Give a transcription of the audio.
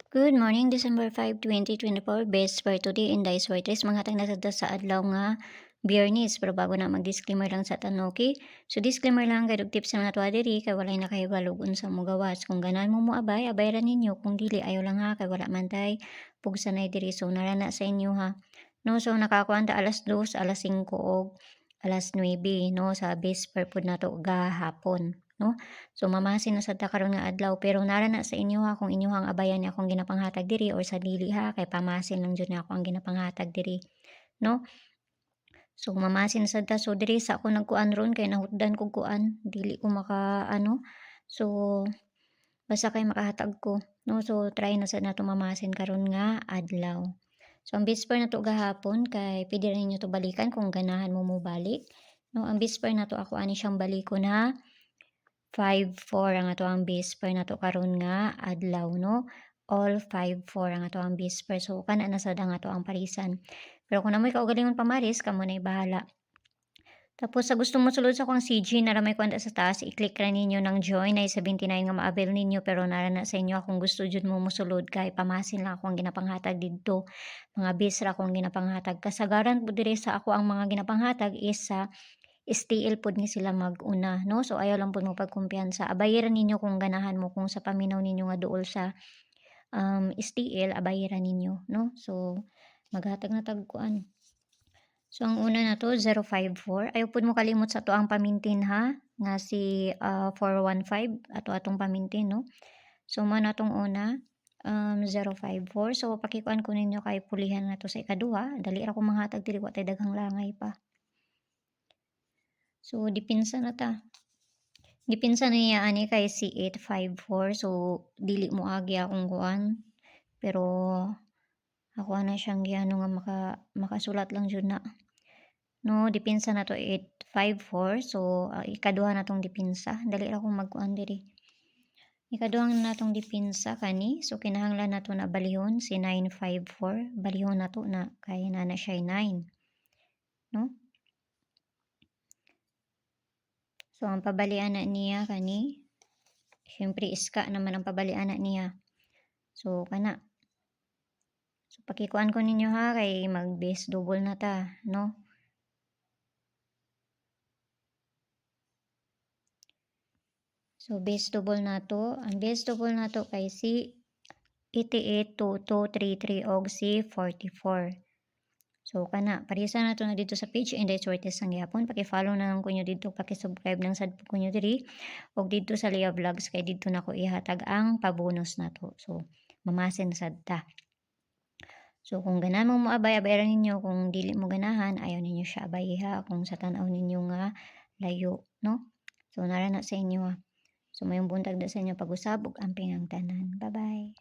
Good morning, December 5, 2024. Best for today in Dice Waitress. Mga tang nasada sa adlaw nga Biyernes. Pero bago na mag-disclaimer lang sa tanong, okay? So disclaimer lang, kadug tips sa mga tuwa diri, kay walay nakahibalog unsa mo gawas. Kung ganan mo abay, abayran ninyo. Kung dili, ayaw lang ha, kay wala man tay pugsanay diri. So narana sa inyo ha. No, so nakakuanta alas 2, alas 5 o alas 9, no, sa best per pod nato gahapon, no? So mamasin na sad ta karon nga adlaw pero nara na sa inyo ha kung inyong abayan ni akong ginapanghatag diri or sa dili ha kay pamasin lang jud na ako ang ginapanghatag diri, no? So mamasin sad ta so diri sa ako nagkuan ron kay nahutdan kog kuan dili ko maka-ano, so basta kay makahatag ko, no? So try na sad nato mamasin karon nga adlaw. So ang best per nato gahapon kay pwede ra ninyo to balikan kung ganahan mo balik, no? Ang best per nato ako ani siyang balikon na 5-4 ang ato ang base per nato karon nga adlaw, no? All 5-4 ang ato ang base per. So kana na sad ang ato ang parisan. Pero kung namoy kaugalingon pamaris, kamo nay bahala. Tapos sa gusto mo sulod sa akong CG na may kwanta sa taas, i-click ra ninyo ng join ay 79 nga ma-avail ninyo pero nara na sa inyo akong gusto jud mo mosulod kay pamasin lang akong ginapanghatag didto. Mga base ra akong ginapanghatag. Kasagaran pud diri sa ako ang mga ginapanghatag is sa STL pod ni sila mag-una, no? So ayaw lang pod mo pagkumpiyansa. Abayaran ninyo kung ganahan mo kung sa paminaw ninyo nga duol sa STL, abayaran ninyo, no? So maghatag na tagkuan. So ang una na to 054. Ayaw pod mo kalimot sa to ang pamintin ha nga si 415 ato atong pamintin, no? So man atong una 054. So pakikuan ko ninyo kay pulihan na to sa ikaduha. Dali ra ko manghatag dili wa tay daghang langay pa. So dipinsa na ta. Dipinsa na niya ani kay si 854 so dili mo agi akong kuan pero ako na siyang giano nga makasulat lang jud na. No, dipinsa na to 854 so ikaduha na tong dipinsa. Dali ra kong magkuan diri. Ikaduha na tong dipinsa kani so kinahanglan nato na balihon si 954 balihon nato na kay na siya 9. No? So ang pabalian na niya kani syempre iska naman ang pabalian na niya. So kana. So pakikuan ko ninyo ha kay mag-base double na ta, no? So base double na to, ang base double na to kay si 882233 og si 44. So kana parisa na to na dito sa page and sortes ang gyapon. Paki-follow na lang ko nyo dito, paki-subscribe lang sad ko nyo diri og dito sa Leah Vlogs kay dito na ko ihatag ang pabonus na to. So mamasin sad ta. So kung ganahan mo abay-abayaran ninyo, kung dili mo ganahan, ayaw ninyo siya abay ha, kung sa tanaw ninyo nga layo, no? So nara na sa inyo ha. So mayong buntag da sa inyo pag-usab ug amping ang tanan. Bye-bye.